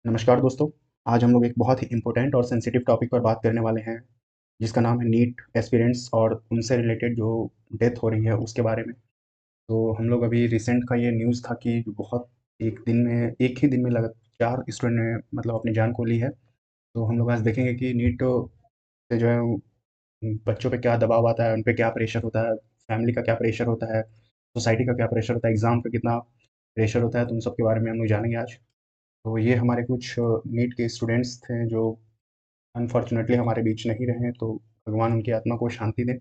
नमस्कार दोस्तों। आज हम लोग एक बहुत ही इम्पोर्टेंट और सेंसिटिव टॉपिक पर बात करने वाले हैं, जिसका नाम है नीट एस्पिरेंट्स और उनसे रिलेटेड जो डेथ हो रही है उसके बारे में। तो हम लोग अभी रिसेंट का ये न्यूज़ था कि बहुत एक ही दिन में लगा 4 स्टूडेंट ने मतलब अपनी जान को ली है। तो हम लोग आज देखेंगे कि नीट से जो है बच्चों पे क्या दबाव आता है, उन पे क्या प्रेशर होता है, फैमिली का क्या प्रेशर होता है, सोसाइटी का क्या प्रेशर होता है, एग्ज़ाम का कितना प्रेशर होता है, तो उन सब के बारे में हम लोग जानेंगे आज। तो ये हमारे कुछ नीट के स्टूडेंट्स थे जो अनफॉर्चुनेटली हमारे बीच नहीं रहे, तो भगवान उनकी आत्मा को शांति दे।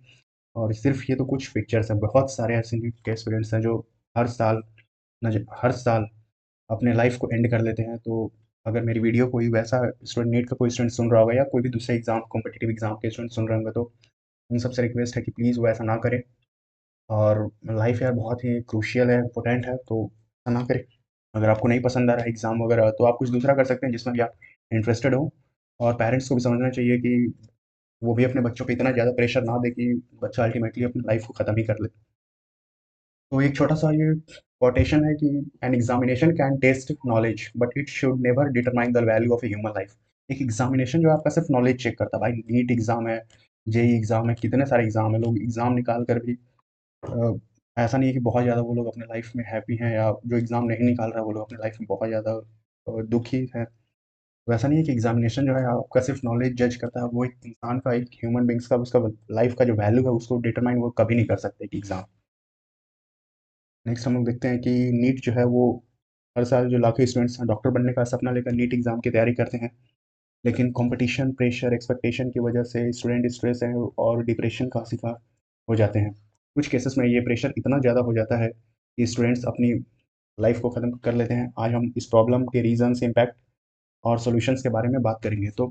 और सिर्फ़ ये तो कुछ पिक्चर्स हैं, बहुत सारे ऐसे नीट के स्टूडेंट्स हैं जो हर साल हर साल अपने लाइफ़ को एंड कर लेते हैं। तो अगर मेरी वीडियो कोई वैसा स्टूडेंट नीट का कोई स्टूडेंट सुन रहा होगा या कोई भी दूसरे एग्ज़ाम कॉम्पिटिटिव एग्ज़ाम के स्टूडेंट सुन रहे होंगे, तो उन सबसे रिक्वेस्ट है कि प्लीज़ वो ऐसा ना करें। और लाइफ़ यार बहुत ही क्रूशियल है, इम्पोर्टेंट है, तो ऐसा ना करें। अगर आपको नहीं पसंद आ रहा है एग्ज़ाम वगैरह, तो आप कुछ दूसरा कर सकते हैं जिसमें भी आप इंटरेस्टेड हो। और पेरेंट्स को भी समझना चाहिए कि वो भी अपने बच्चों पे इतना ज़्यादा प्रेशर ना दें कि बच्चा अल्टीमेटली अपनी लाइफ़ को ख़त्म ही कर ले। तो एक छोटा-सा ये कोटेशन है कि an examination can test knowledge but it should never determine the value of a human life. एक एग्ज़ामिनेशन जो आपका सिर्फ़ नॉलेज चेक करता है, भाई नीट एग्ज़ाम है, जेईई एग्ज़ाम है, कितने सारे एग्ज़ाम हैं, लोग एग्ज़ाम निकाल कर भी अ, ऐसा नहीं है कि बहुत ज़्यादा वो लोग अपने लाइफ़ में हैप्पी हैं, या जो एग्ज़ाम नहीं निकाल रहा है वो लोग अपनी लाइफ़ में बहुत ज़्यादा दुखी हैं। तो ऐसा नहीं है कि एग्ज़ामिनेशन जो है आपका सिर्फ़ नॉलेज जज करता है, वो एक इंसान का, एक ह्यूमन बीइंग्स का, उसका लाइफ़ का जो वैल्यू है उसको डिटरमाइन वो कभी नहीं कर सकते कि एग्ज़ाम। नेक्स्ट हम लोग देखते हैं कि नीट जो है वो हर साल जो लाखों स्टूडेंट्स हैं डॉक्टर बनने का सपना लेकर नीट एग्ज़ाम की तैयारी करते हैं। लेकिन कॉम्पिटिशन, प्रेशर, एक्सपेक्टेशन की वजह से स्टूडेंट स्ट्रेस है और डिप्रेशन का शिकार हो जाते हैं। कुछ केसेस में ये प्रेशर इतना ज़्यादा हो जाता है कि स्टूडेंट्स अपनी लाइफ़ को ख़त्म कर लेते हैं। आज हम इस प्रॉब्लम के रीज़न्स, इम्पैक्ट और सॉल्यूशंस के बारे में बात करेंगे। तो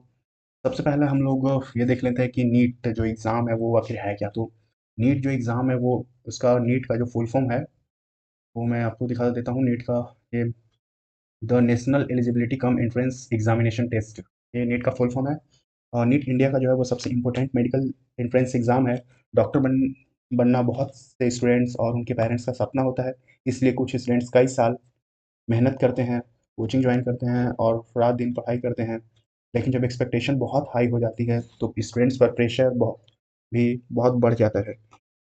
सबसे पहले हम लोग ये देख लेते हैं कि नीट जो एग्ज़ाम है वो आखिर है क्या? तो नीट जो एग्ज़ाम है वो उसका नीट का जो फुल फॉर्म है, वो मैं आपको दिखा देता हूँ। नीट का ये the national eligibility cum entrance examination test, ये नीट का फुल फॉर्म है। और नीट इंडिया का जो है वो सबसे इम्पोर्टेंट मेडिकल एंट्रेंस एग्ज़ाम है। डॉक्टर बनना बहुत से स्टूडेंट्स और उनके पेरेंट्स का सपना होता है। इसलिए कुछ स्टूडेंट्स कई साल मेहनत करते हैं, कोचिंग जॉइन करते हैं और रात-दिन पढ़ाई करते हैं। लेकिन जब एक्सपेक्टेशन बहुत हाई हो जाती है, तो स्टूडेंट्स पर प्रेशर बहुत बढ़ जाता है।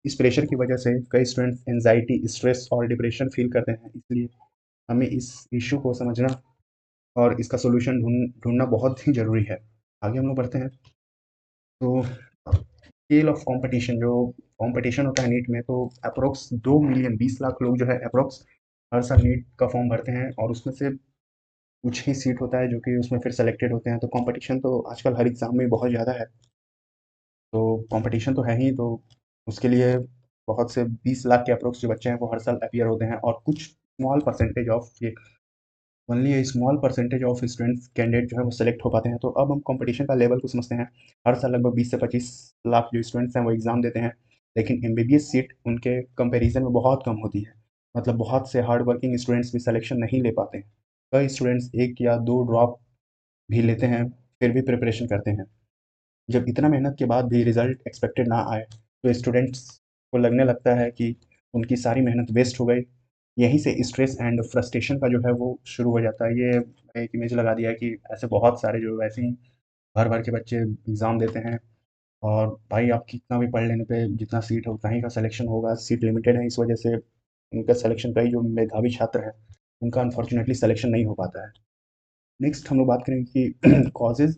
इस प्रेशर की वजह से कई स्टूडेंट्स एंग्ज़ायटी, स्ट्रेस और डिप्रेशन फ़ील करते हैं। इसलिए हमें इस इश्यू को समझना और इसका सॉल्यूशन ढूँढना बहुत ही ज़रूरी है। आगे हम लोग बढ़ते हैं। तो स्केल ऑफ कॉम्पिटिशन, जो कॉम्पिटिशन होता है नीट में, तो अप्रॉक्स 2 मिलियन 20 लाख लोग जो है अप्रॉक्स हर साल नीट का फॉर्म भरते हैं, और उसमें से कुछ ही सीट होता है जो कि उसमें फिर सेलेक्टेड होते हैं। तो कॉम्पिटिशन तो आजकल हर एग्ज़ाम में बहुत ज़्यादा है। तो कॉम्पिटिशन तो है ही, तो उसके लिए बहुत से 20 लाख के अप्रॉक्स जो बच्चे हैं वो हर साल अपीयर होते हैं, और कुछ स्मॉल परसेंटेज ऑफ ये only A small percentage of students candidate जो है वो सेलेक्ट हो पाते हैं। तो अब हम कंपटीशन का लेवल को समझते हैं। हर साल लगभग 20 से 25 लाख जो स्टूडेंट्स हैं वो एग्ज़ाम देते हैं, लेकिन एमबीबीएस सीट उनके कंपैरिजन में बहुत कम होती है। मतलब बहुत से हार्ड वर्किंग स्टूडेंट्स भी सिलेक्शन नहीं ले पाते हैं। कई स्टूडेंट्स 1 या 2 ड्रॉप भी लेते हैं, फिर भी प्रिपरेशन करते हैं। जब इतना मेहनत के बाद भी रिज़ल्ट एक्सपेक्टेड ना आए, तो स्टूडेंट्स को लगने लगता है कि उनकी सारी मेहनत वेस्ट हो गई। यहीं से स्ट्रेस एंड फ्रस्ट्रेशन का जो है वो शुरू हो जाता है। ये मैंने एक इमेज लगा दिया है कि ऐसे बहुत सारे जो वैसे ही भर-भर के बच्चे एग्ज़ाम देते हैं, और भाई आप कितना भी पढ़ लेने पे जितना सीट है उतना ही का सिलेक्शन होगा। सीट लिमिटेड है, इस वजह से उनका सिलेक्शन, कई जो मेधावी छात्र हैं, उनका अनफॉर्चुनेटली सिलेक्शन नहीं हो पाता है। नेक्स्ट हम लोग बात करेंगे कि कॉजेज़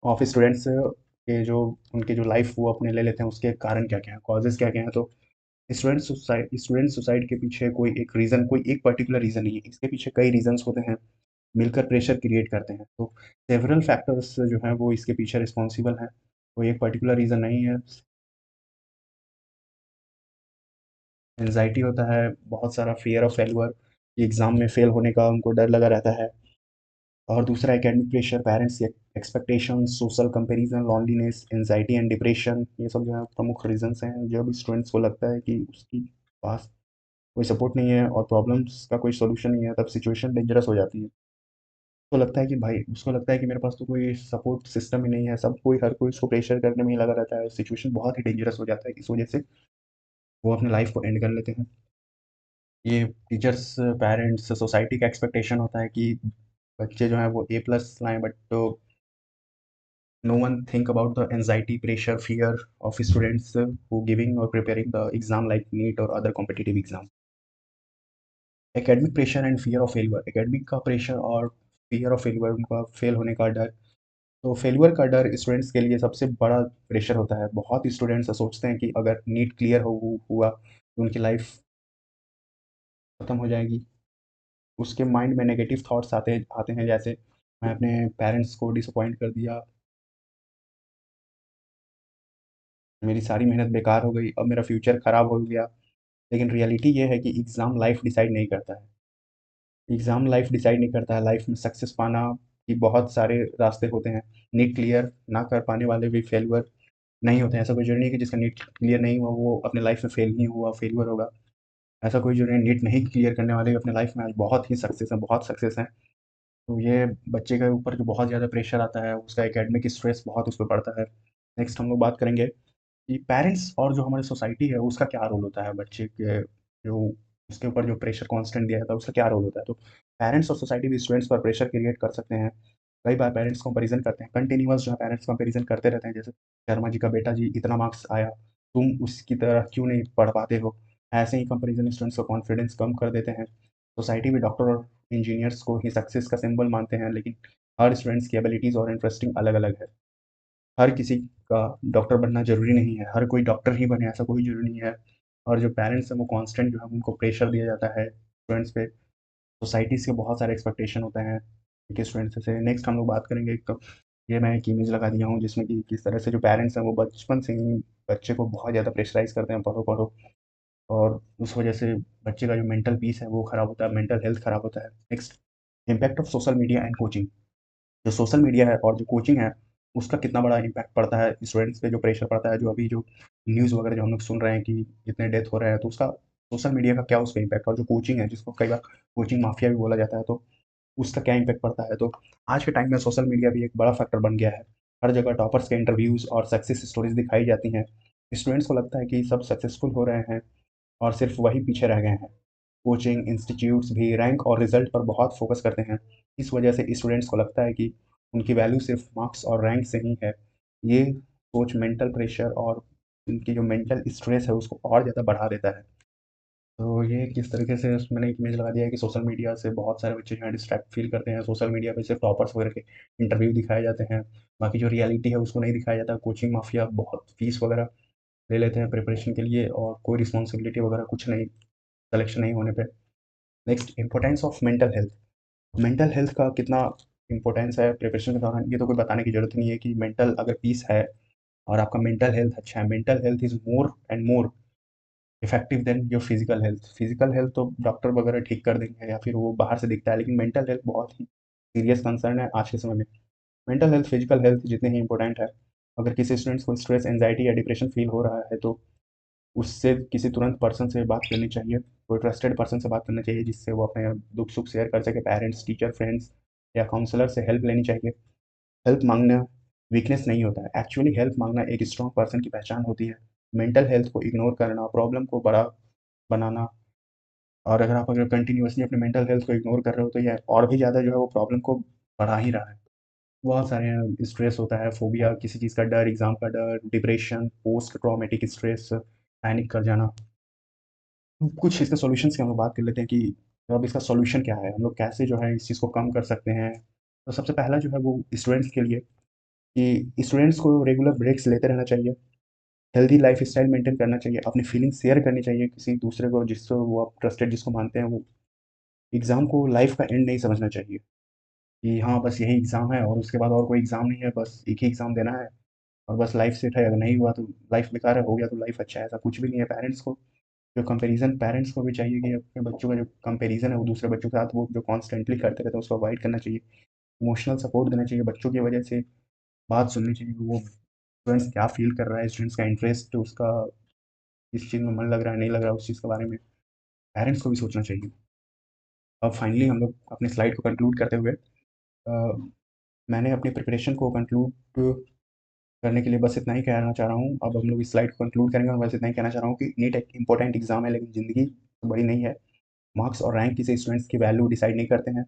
ऑफ स्टूडेंट्स के जो उनके जो लाइफ़ वो अपने ले लेते हैं, उसके कारण क्या-क्या हैं, कॉजेज़ क्या-क्या हैं। तो स्टूडेंट सुसाइड के पीछे कोई एक रीज़न, कोई एक पर्टिकुलर रीज़न नहीं है। इसके पीछे कई रीज़न्स होते हैं, मिलकर प्रेशर क्रिएट करते हैं। तो सेवरल फैक्टर्स जो हैं वो इसके पीछे रिस्पॉन्सिबल हैं। कोई एक पर्टिकुलर रीज़न नहीं है। एंग्ज़ायटी होता है, बहुत सारा फ़ियर ऑफ फेल्योर, एग्ज़ाम में फ़ेल होने का उनको डर लगा रहता है। और दूसरा एकेडमिक प्रेशर, पेरेंट्स की expectations, social comparison, loneliness, anxiety and depression, ये सब जो है प्रमुख रीज़न्स हैं। जब स्टूडेंट्स को लगता है कि उसकी पास कोई सपोर्ट नहीं है और प्रॉब्लम्स का कोई सॉल्यूशन नहीं है, तब सिचुएशन डेंजरस हो जाती है। उसको लगता है कि मेरे पास तो कोई सपोर्ट सिस्टम ही नहीं है, हर कोई उसको प्रेशर करने में ही लगा रहता है। सिचुएशन बहुत ही डेंजरस हो जाता है। इस वजह से वो अपनी लाइफ़ को एंड कर लेते हैं। ये टीचर्स, पेरेंट्स, सोसाइटी का एक्सपेक्टेशन होता है कि बच्चे जो हैं वो A+ लाएँ, but no one think about the anxiety, pressure, fear of students who giving or preparing the exam like NEET or other competitive exam. Academic pressure and fear of failure, academic का pressure और fear of failure, उनका fail होने का डर। तो failure का डर students के लिए सबसे बड़ा प्रेशर होता है। बहुत स्टूडेंट्स सोचते हैं कि अगर नीट क्लियर हुआ तो उनकी लाइफ खत्म हो जाएगी। उसके माइंड में नेगेटिव थॉट्स आते आते हैं, जैसे मैं अपने पेरेंट्स को डिसअपॉइंट कर दिया, मेरी सारी मेहनत बेकार हो गई, अब मेरा फ्यूचर खराब हो गया। लेकिन रियलिटी ये है कि एग्ज़ाम लाइफ डिसाइड नहीं करता है। एग्ज़ाम लाइफ डिसाइड नहीं करता है। लाइफ में सक्सेस पाना की बहुत सारे रास्ते होते हैं। नीट क्लियर ना कर पाने वाले भी फेल्यूर नहीं होते हैं। ऐसा कोई ज़रूरी नहीं है कि जिसका नीट क्लियर नहीं हुआ वो अपने लाइफ में फेल ही हुआ, फेल्यूर होगा। ऐसा कोई ज़रूरी नहीं, नीट नहीं क्लियर करने वाले भी अपने लाइफ में आज बहुत ही सक्सेस हैं, बहुत सक्सेस हैं। तो ये बच्चे के ऊपर जो बहुत ज़्यादा प्रेशर आता है, उसका एकेडमिक स्ट्रेस बहुत उस पे पड़ता है। नेक्स्ट हम लोग बात करेंगे कि पेरेंट्स और जो हमारी सोसाइटी है उसका क्या रोल होता है बच्चे के जो उसके ऊपर जो प्रेशर कांस्टेंट दिया जाता है उसका क्या रोल होता है। तो पेरेंट्स और सोसाइटी भी स्टूडेंट्स पर प्रेशर क्रिएट कर सकते हैं। कई बार पेरेंट्स कंपैरिजन करते हैं, कंटिन्यूअस जो है पेरेंट्स कंपैरिजन करते रहते हैं, जैसे शर्मा जी का बेटा जी इतना मार्क्स आया, तुम उसकी तरह क्यों नहीं पढ़ पाते हो। ऐसे ही कंपैरिजन स्टूडेंट्स का कॉन्फिडेंस कम कर देते हैं। सोसाइटी भी डॉक्टर और इंजीनियर्स को ही सक्सेस का सिंबल मानते हैं, लेकिन हर स्टूडेंट्स की एबिलिटीज़ और इंटरेस्टिंग अलग अलग है। हर किसी का डॉक्टर बनना ज़रूरी नहीं है, हर कोई डॉक्टर ही बने ऐसा कोई ज़रूरी नहीं है। और जो पेरेंट्स हैं वो कांस्टेंट जो है उनको प्रेशर दिया जाता है स्टूडेंट्स पे। सोसाइटी से बहुत सारे एक्सपेक्टेशन होते हैं एक स्टूडेंट्स से। नेक्स्ट हम लोग बात करेंगे एक, ये मैं एक इमेज लगा दिया हूँ जिसमें कि किस तरह से जो पेरेंट्स हैं वो बचपन से ही बच्चे को बहुत ज़्यादा प्रेशराइज़ करते हैं, पढ़ो, पढ़ो। और उस वजह से बच्चे का जो मेंटल पीस है वो खराब होता है, मेंटल हेल्थ खराब होता है। Next, impact of social media and coaching. जो सोशल मीडिया है और जो कोचिंग है, उसका कितना बड़ा इम्पैक्ट पड़ता है स्टूडेंट्स पे, जो प्रेशर पड़ता है, जो अभी जो न्यूज़ वगैरह जो हम लोग सुन रहे हैं कि इतने डेथ हो रहे हैं, तो उसका सोशल मीडिया का क्या उस पे इम्पैक्ट, और जो कोचिंग है जिसको कई बार कोचिंग माफिया भी बोला जाता है, तो उसका क्या इम्पैक्ट पड़ता है। तो आज के टाइम में सोशल मीडिया भी एक बड़ा फैक्टर बन गया है। हर जगह टॉपर्स के इंटरव्यूज़ और सक्सेस स्टोरीज़ दिखाई जाती हैं। स्टूडेंट्स को लगता है कि सब सक्सेसफुल हो रहे हैं और सिर्फ वही पीछे रह गए हैं। कोचिंग इंस्टीट्यूट्स भी रैंक और रिजल्ट पर बहुत फोकस करते हैं। इस वजह से स्टूडेंट्स को लगता है कि उनकी वैल्यू सिर्फ मार्क्स और रैंक से ही है। ये सोच मेंटल प्रेशर और उनकी जो मेंटल स्ट्रेस है उसको और ज़्यादा बढ़ा देता है। तो ये किस तरीके से मैंने एक इमेज लगा दिया है कि सोशल मीडिया से बहुत सारे बच्चे जो हैं डिस्ट्रैक्ट फील करते हैं। सोशल मीडिया पे सिर्फ टॉपर्स वगैरह के इंटरव्यू दिखाए जाते हैं, बाकी जो रियलिटी है उसको नहीं दिखाया जाता। कोचिंग माफिया बहुत फीस वगैरह ले लेते हैं प्रिपरेशन के लिए और कोई रिस्पॉन्सिबिलिटी वगैरह कुछ नहीं, सिलेक्शन नहीं होने पे। Next, importance of mental health. Mental health का कितना इम्पोर्टेंस है प्रिपरेशन के दौरान, ये तो कोई बताने की ज़रूरत नहीं है कि मेंटल अगर पीस है और आपका मेंटल हेल्थ अच्छा है, mental health is more and more effective than your physical health. Physical health तो डॉक्टर वगैरह ठीक कर देंगे या फिर वो बाहर से दिखता है, लेकिन मेंटल हेल्थ बहुत ही सीरियस कंसर्न है आज के समय में। मेंटल हेल्थ फिजिकल हेल्थ जितने ही इंपॉर्टेंट है। अगर किसी स्टूडेंट्स को स्ट्रेस, एंजाइटी या डिप्रेशन फील हो रहा है तो उससे किसी तुरंत पर्सन से बात करनी चाहिए। कोई ट्रस्टेड पर्सन से बात करना चाहिए जिससे वो अपने दुख सुख शेयर कर सके। पेरेंट्स, टीचर, फ्रेंड्स या काउंसलर से हेल्प लेनी चाहिए। हेल्प मांगना वीकनेस नहीं होता है, एक्चुअली हेल्प मांगना एक स्ट्रॉन्ग पर्सन की पहचान होती है। मेंटल हेल्थ को इग्नोर करना प्रॉब्लम को बड़ा बनाना, और अगर कंटिन्यूअसली अपने मेंटल हेल्थ को इग्नोर कर रहे हो तो ये और भी ज़्यादा जो है वो प्रॉब्लम को बढ़ा ही रहा है। बहुत सारे स्ट्रेस होता है, फोबिया, किसी चीज़ का डर, एग्जाम का डर, depression, post traumatic stress, panic कर जाना। कुछ इसके सॉल्यूशंस की हम लोग बात कर लेते हैं कि अब इसका सॉल्यूशन क्या है, हम लोग कैसे जो है इस चीज़ को कम कर सकते हैं। तो सबसे पहला जो है वो स्टूडेंट्स के लिए कि स्टूडेंट्स को रेगुलर ब्रेक्स लेते रहना चाहिए। हेल्दी लाइफ़स्टाइल मेंटेन करना चाहिए, अपनी फीलिंग्स शेयर करनी चाहिए किसी दूसरे को जिससे वो आप ट्रस्टेड जिसको मानते हैं वो। एग्ज़ाम को लाइफ़ का एंड नहीं समझना चाहिए कि हाँ, बस यही एग्ज़ाम है और उसके बाद और कोई एग्ज़ाम नहीं है, बस एक ही एग्ज़ाम देना है और बस लाइफ़ सेट है, अगर नहीं हुआ तो लाइफ़ बेकार है, हो गया तो लाइफ़ अच्छा है, ऐसा कुछ भी नहीं है। पेरेंट्स को भी चाहिए कि अपने बच्चों का जो कंपैरिज़न है वो दूसरे बच्चों के साथ वो जो कॉन्स्टेंटली करते रहते हैं उसको अवॉइड करना चाहिए। इमोशनल सपोर्ट देना चाहिए, बच्चों की वजह से बात सुननी चाहिए कि वो स्टूडेंट्स क्या फ़ील कर रहा है, स्टूडेंट्स का इंटरेस्ट, उसका किस चीज़ में मन लग रहा है, नहीं लग रहा है, उस चीज़ के बारे में पेरेंट्स को भी सोचना चाहिए। अब फाइनली हम लोग अपनी स्लाइड को कंक्लूड करते हुए मैंने अपनी प्रिपरेशन को कंक्लूड करने के लिए बस इतना ही कहना चाह रहा हूँ। अब हम लोग इस स्लाइड को कंक्लूड करेंगे और बस इतना ही कहना चाह रहा हूँ कि नीट एक इंपॉर्टेंट एग्ज़ाम है, लेकिन ज़िंदगी तो बड़ी नहीं है। मार्क्स और रैंक किसी स्टूडेंट्स की वैल्यू डिसाइड नहीं करते हैं।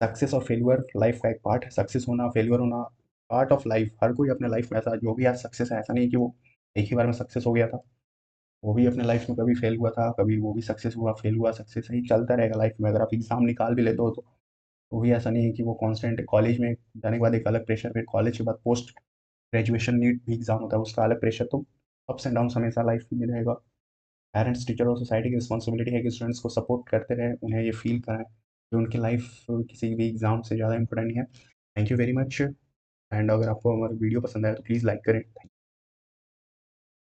सक्सेस और फेल्यूर लाइफ का एक पार्ट है। सक्सेस होना, फेल्यूर होना पार्ट ऑफ लाइफ। हर कोई अपने लाइफ में ऐसा जो भी आज सक्सेस है, ऐसा नहीं है कि वो एक ही बार में सक्सेस हो गया था। वो भी अपने लाइफ में कभी फेल हुआ था, कभी वो भी सक्सेस हुआ, फेल हुआ, सक्सेस, यही चलता रहेगा लाइफ में। अगर आप एग्ज़ाम निकाल भी लेते हो तो वो भी ऐसा नहीं है कि वो कांस्टेंट। कॉलेज में जाने के बाद एक अलग प्रेशर, फिर कॉलेज के बाद पोस्ट ग्रेजुएशन नीट भी एग्ज़ाम होता है, उसका अलग प्रेशर। तो अप्स एंड डाउन्स हमेशा लाइफ में रहेगा। पेरेंट्स, टीचर और सोसाइटी की रिस्पॉन्सिबिलिटी है कि स्टूडेंट्स को सपोर्ट करते रहें, उन्हें ये फील कराएँ कि उनकी लाइफ किसी भी एग्ज़ाम से ज़्यादा इंपॉर्टेंट नहीं है। Thank you very much. And अगर आपको हमारा वीडियो पसंद आया तो प्लीज़ लाइक करें।